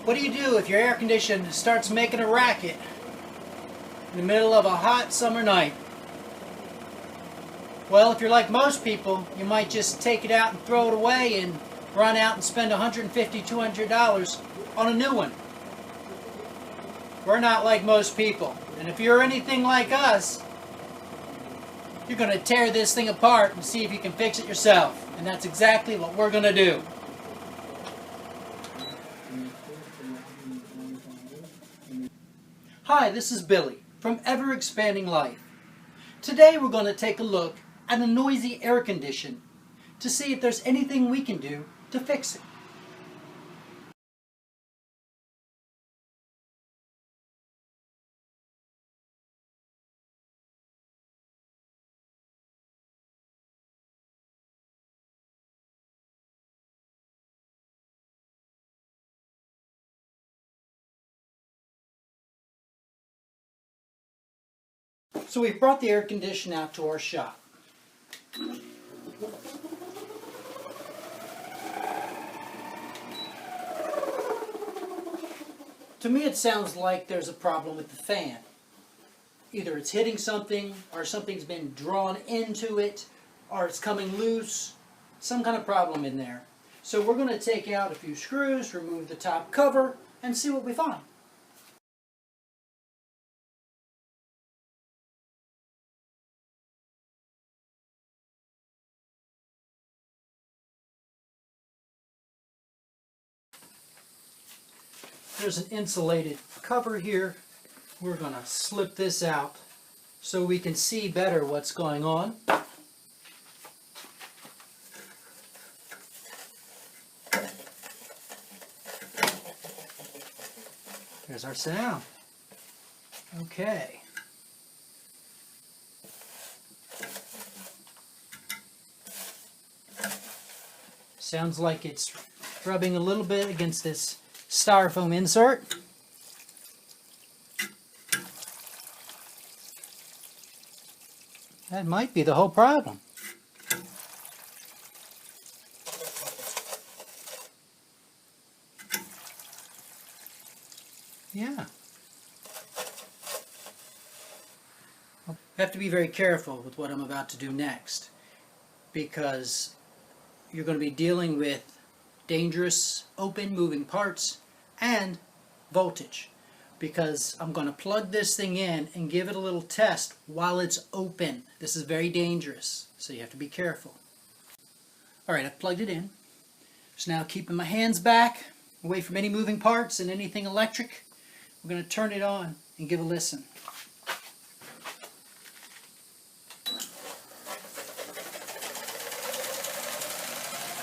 What do you do if your air conditioner starts making a racket in the middle of a hot summer night? Well, if you're like most people, you might just take it out and throw it away and run out and spend $150, $200 on a new one. We're not like most people. And if you're anything like us, you're going to tear this thing apart and see if you can fix it yourself. And that's exactly what we're going to do. Hi, this is Billy from Ever Expanding Life. Today we're going to take a look at a noisy air condition to see if there's anything we can do to fix it. So we've brought the air conditioner out to our shop. To me it sounds like there's a problem with the fan. Either it's hitting something, or something's been drawn into it, or it's coming loose. Some kind of problem in there. So we're going to take out a few screws, remove the top cover, and see what we find. There's an insulated cover here. We're going to slip this out so we can see better what's going on. There's our sound. Okay. Sounds like it's rubbing a little bit against this styrofoam insert. That might be the whole problem. Yeah. I have to be very careful with what I'm about to do next, because you're going to be dealing with dangerous open moving parts and voltage, because I'm going to plug this thing in and give it a little test while it's open. This is very dangerous, so you have to be careful. Alright, I've plugged it in. So now keeping my hands back, away from any moving parts and anything electric, we're going to turn it on and give a listen.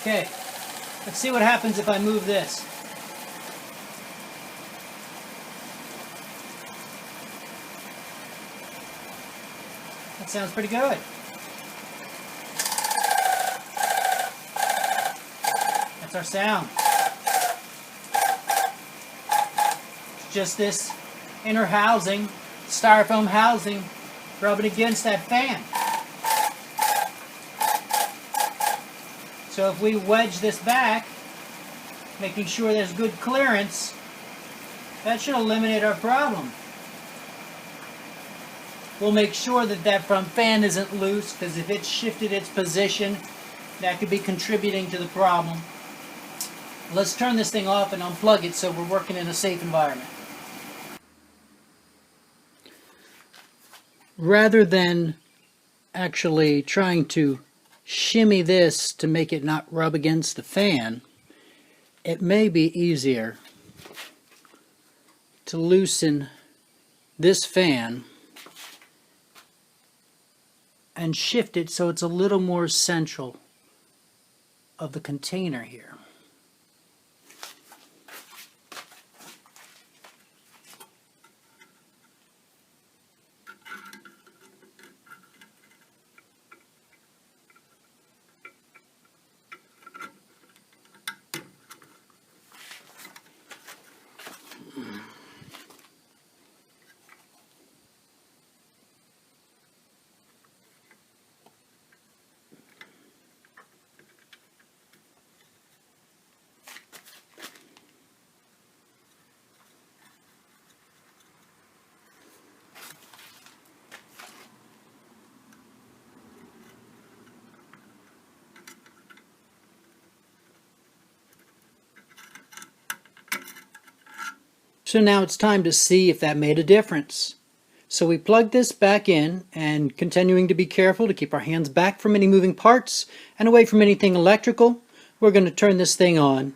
Okay, let's see what happens if I move this. That sounds pretty good. That's our sound. It's just this inner housing, styrofoam housing, rubbing against that fan. So if we wedge this back, making sure there's good clearance, that should eliminate our problem. We'll make sure that that front fan isn't loose, because if it's shifted its position, that could be contributing to the problem. Let's turn this thing off and unplug it so we're working in a safe environment. Rather than actually trying to shimmy this to make it not rub against the fan, it may be easier to loosen this fan and shift it so it's a little more central of the container here. So now it's time to see if that made a difference. So we plug this back in, and continuing to be careful to keep our hands back from any moving parts and away from anything electrical, we're going to turn this thing on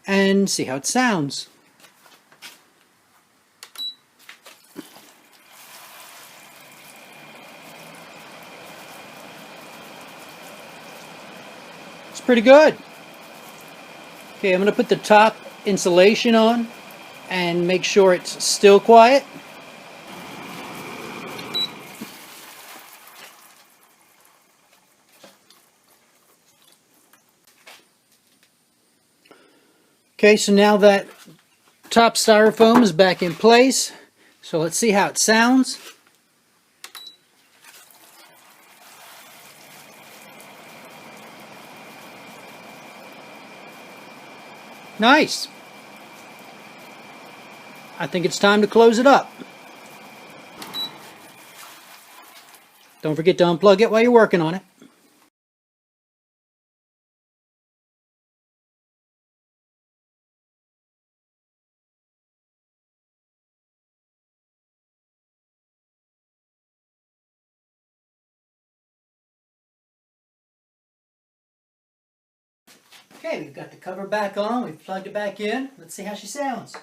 and see how it sounds. It's pretty good. Okay, I'm going to put the top insulation on and make sure it's still quiet. Okay, so now that top styrofoam is back in place, so let's see how it sounds. Nice. I think it's time to close it up. Don't forget to unplug it while you're working on it. Okay, we've got the cover back on, we've plugged it back in. Let's see how she sounds.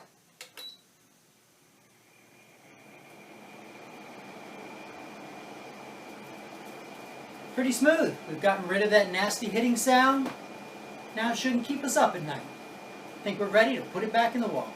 Pretty smooth. We've gotten rid of that nasty hitting sound. Now it shouldn't keep us up at night. I think we're ready to put it back in the wall.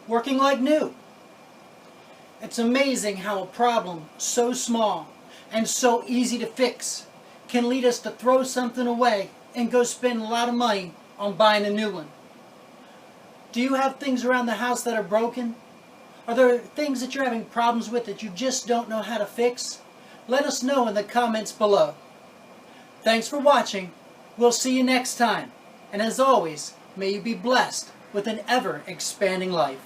Working like new. It's amazing how a problem so small and so easy to fix can lead us to throw something away and go spend a lot of money on buying a new one. Do you have things around the house that are broken? Are there things that you're having problems with that you just don't know how to fix? Let us know in the comments below. Thanks for watching. We'll see you next time. And as always, may you be blessed with an ever-expanding life.